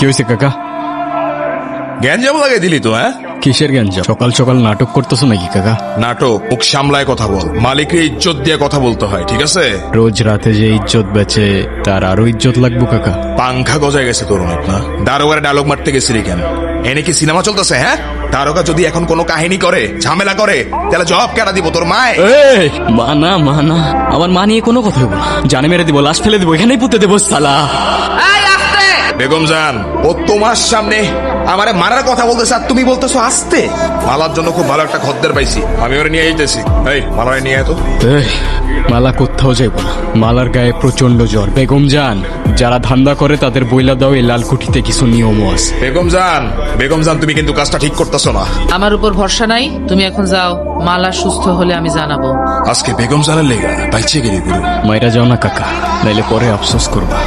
কি হয়েছে কাকা? গ্যাঞ্জাম লাগাই দিলি তো, হ্যাঁ? কিসের গ্যাঞ্জাম? সকাল সকাল নাটক করতেছো নাকি কাকা? নাটক মুখ সামলায় কথা বল, মালিকের ইজ্জত দিয়ে কথা বলতে হয়, ঠিক আছে? রোজ রাতে যে ইজ্জত বেচে তার আরো ইজ্জত লাগবো কাকা। পাংখা গজায় গেছে তোর অনেক না? দারোগারে ডায়লগ মারতে গেছিলি কেন? এনে কি সিনেমা চলতেছে, হ্যাঁ? দারোগা যদি এখন কোনো কাহিনী করে, ঝামেলা করে, তাহলে জবাব কেটা দিব তোর মায়? এই মানা মানা, আমার মা নিয়ে কোনো কথা বলবো না। জানে মেরে দিব, লাশ ফেলে দিব, এখানেই পুঁতে দেবো সালা। বেগম জান, ও তোমার সামনে আমারে মারার কথা বলতেছে আর তুমি বলতেছো আস্তে। মালার জন্য খুব ভালো একটা খদ্দের পাইছি, আমি ওরে নিয়ে যেতেছি। এই মালারে নিয়ে আয় তো। এই মালা কোথাও যাইব না, মালার গায়ে প্রচন্ড জ্বর। বেগম জান, যারা ধান্দা করে তাদের বইলা দাও এই লালকুঠিতে কিছু নিয়মও আছে। বেগম জান তুমি কিন্তু কাজটা ঠিক করতেছো না। আমার উপর ভরসা নাই, তুমি এখন যাও। মালা সুস্থ হলে আমি জানাবো। আজকে বেগম জানের লেগা বাইচে গেলি গুরু। মাইরা যাও না কাকা, নাইলে পরে আফসোস করবা।